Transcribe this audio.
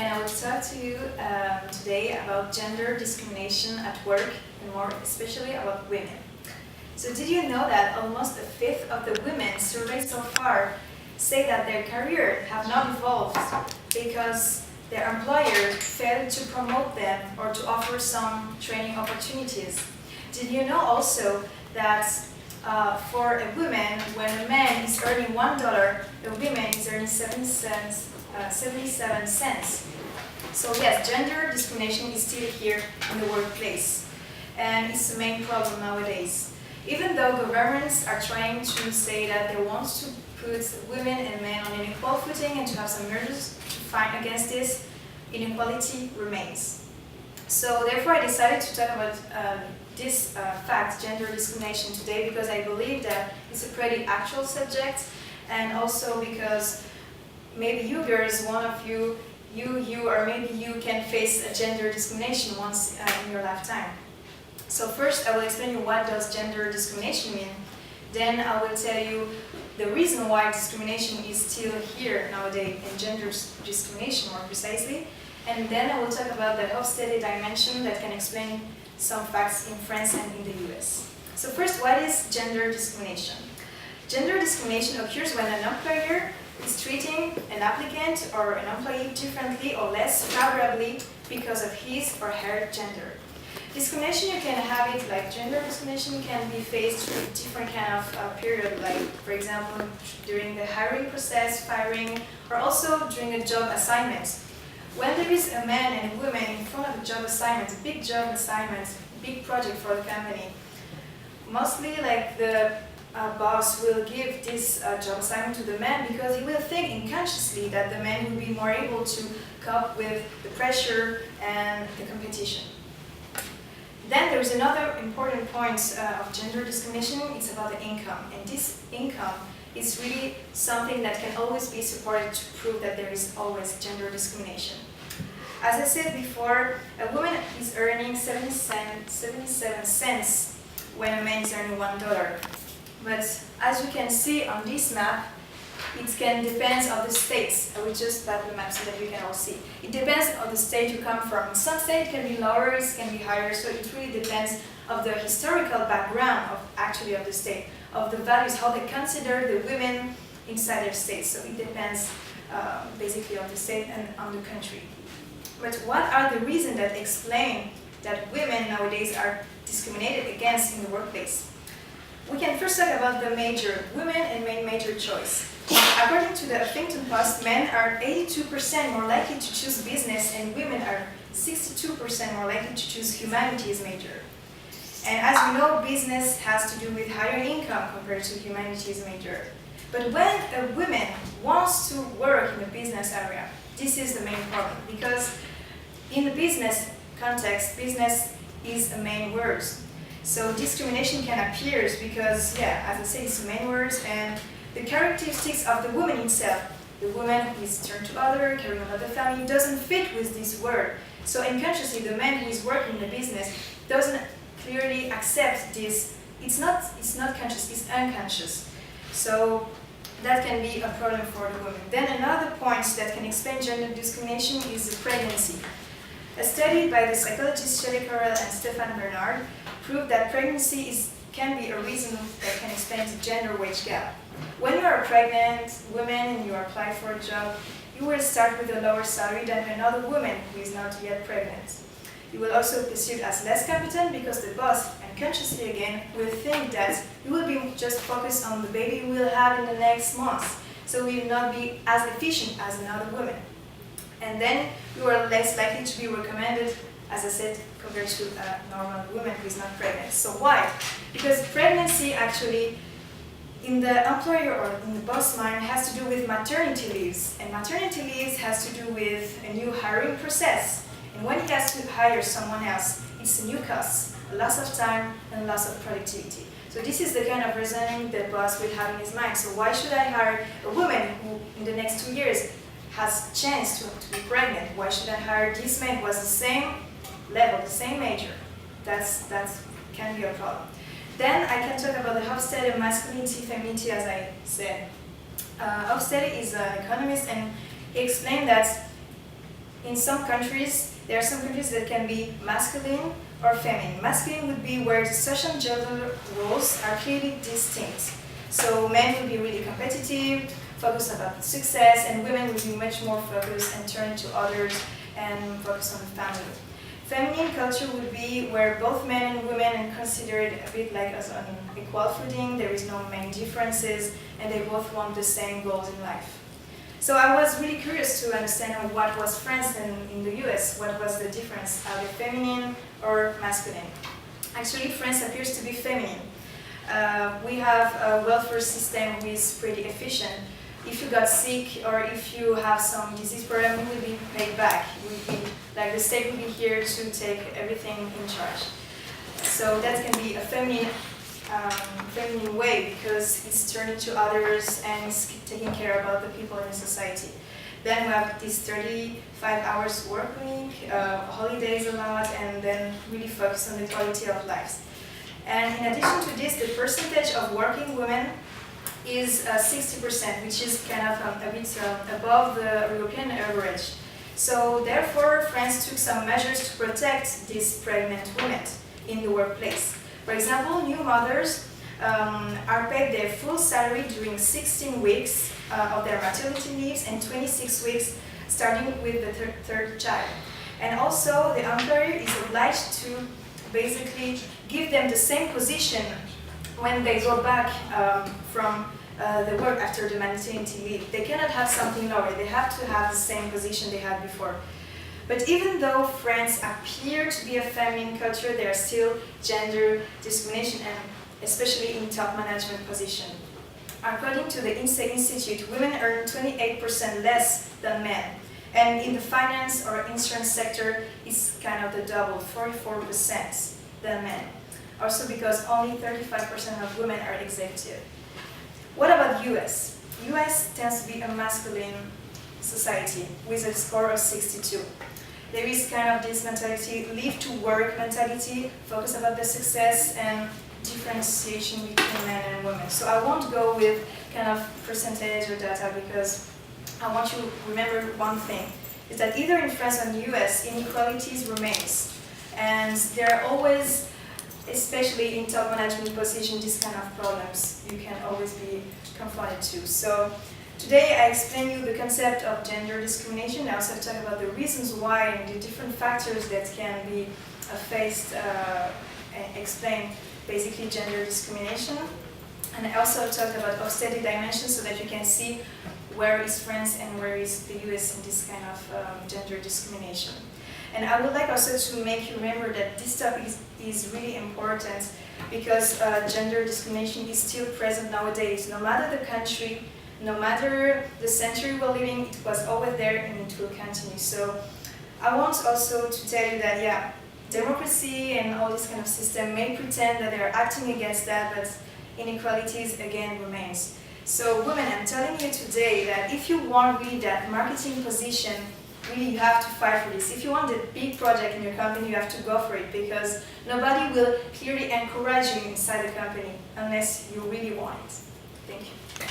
and I will talk to you today about gender discrimination at work, and more especially about women. So did you know that almost a fifth of the women surveyed so far say that their career have not evolved because their employer failed to promote them or to offer some training opportunities? Did you know also that for a woman, when a man is earning $1, a woman is earning 77 cents. So yes, gender discrimination is still here in the workplace, and it's the main problem nowadays. Even though governments are trying to say that they want to put women and men on an equal footing and to have some measures to fight against this, inequality remains. So therefore I decided to talk about this fact, gender discrimination, today, because I believe that it's a pretty actual subject, and also because maybe you girls, one of you or maybe you can face a gender discrimination once in your lifetime. So first I will explain you what does gender discrimination mean. Then I will tell you the reason why discrimination is still here nowadays, and gender discrimination more precisely. And then I will talk about the Hofstede dimension that can explain some facts in France and in the US. So first, what is gender discrimination? Gender discrimination occurs when an employer is treating an applicant or an employee differently or less favorably because of his or her gender. Discrimination, you can have it like gender discrimination can be faced through different kind of period, like for example during the hiring process, firing, or also during a job assignment. When there is a man and a woman in front of a job assignment, a big job assignment, big project for the company, mostly like the boss will give this job assignment to the man because he will think unconsciously that the man will be more able to cope with the pressure and the competition. Then there is another important point of gender discrimination. It's about the income, and this income is really something that can always be supported to prove that there is always gender discrimination. As I said before, a woman is earning 77 cents when a man is earning $1. But as you can see on this map, it can depend on the states. I will just put the map so that you can all see. It depends on the state you come from. In some states it can be lower, it can be higher, so it really depends on the historical background of the state, of the values, how they consider the women inside their state. So it depends basically on the state and on the country. But what are the reasons that explain that women nowadays are discriminated against in the workplace? We can first talk about the major women and men major choice. According to the Huffington Post, men are 82% more likely to choose business, and women are 62% more likely to choose humanities major. And as we know, business has to do with higher income compared to humanities major. But when a woman wants to work in the business area, this is the main problem, because in the business context, business is the main word. So discrimination can appear because, yeah, as I say, it's the main words, and the characteristics of the woman itself, the woman who is turned to other, caring about the family, doesn't fit with this word. So unconsciously, the man who is working in the business doesn't clearly accept this. It's not conscious, it's unconscious. So that can be a problem for the woman. Then another point that can explain gender discrimination is the pregnancy. A study by the psychologists Shelley Carroll and Stefan Bernard proved that pregnancy can be a reason that can explain the gender wage gap. When you are a pregnant woman and you apply for a job, you will start with a lower salary than another woman who is not yet pregnant. You will also be perceived as less competent because the boss, unconsciously again, will think that you will be just focused on the baby you will have in the next months, so you will not be as efficient as another woman. And then you are less likely to be recommended, as I said, compared to a normal woman who is not pregnant. So why? Because pregnancy actually, in the employer or in the boss mind, has to do with maternity leaves. And maternity leaves has to do with a new hiring process. And when he has to hire someone else, it's a new cost, a loss of time and loss of productivity. So this is the kind of reasoning the boss will have in his mind. So why should I hire a woman who in the next 2 years has a chance to be pregnant? Why should I hire this man who has the same level, the same major? That can be a problem. Then I can talk about the Hofstede masculinity, femininity, as I said. Hofstede is an economist, and he explained that in some countries, there are some countries that can be masculine or feminine. Masculine would be where the social and gender roles are clearly distinct. So men will be really competitive, focused about success, and women will be much more focused and turn to others and focus on the family. Feminine culture would be where both men and women are considered a bit like as on equal footing, there is no main differences, and they both want the same goals in life. So I was really curious to understand what was France in the US, what was the difference, are they feminine or masculine? Actually, France appears to be feminine. We have a welfare system which is pretty efficient. If you got sick or if you have some disease problem, you will be paid back. Like the state will be here to take everything in charge. So that can be a feminine way because it's turning to others and it's taking care about the people in society. Then we have this 35 hours work week, holidays a lot, and then really focus on the quality of life. And in addition to this, the percentage of working women is 60%, which is kind of a bit above the European average. So therefore, France took some measures to protect these pregnant women in the workplace. For example, new mothers are paid their full salary during 16 weeks of their maternity leaves and 26 weeks starting with the third child. And also, the employer is obliged to basically give them the same position when they go back from the work after the maternity leave. They cannot have something lower, they have to have the same position they had before. But even though France appears to be a feminine culture, there are still gender discrimination, and especially in top management position. According to the INSEE Institute, women earn 28% less than men. And in the finance or insurance sector, it's kind of the double, 44% than men. Also because only 35% of women are executive. What about US? US tends to be a masculine society with a score of 62. There is kind of this mentality, live to work mentality, focus about the success and differentiation between men and women. So I won't go with kind of percentage or data because I want you to remember one thing, is that either in France or in the US, inequalities remains. And there are always, especially in top management positions, these kind of problems you can always be confronted to. So today I explain you the concept of gender discrimination. I also talk about the reasons why and the different factors that can be faced and explain basically gender discrimination. And I also talk about aesthetic dimensions so that you can see where is France and where is the US in this kind of gender discrimination. And I would like also to make you remember that this topic is really important because gender discrimination is still present nowadays. No matter the country, no matter the century we're living, it was always there and it will continue. So I want also to tell you that, yeah, democracy and all this kind of system may pretend that they're acting against that, but inequalities again remains. So women, I'm telling you today that if you want really that marketing position, really you have to fight for this. If you want a big project in your company, you have to go for it because nobody will clearly encourage you inside the company unless you really want it. Thank you.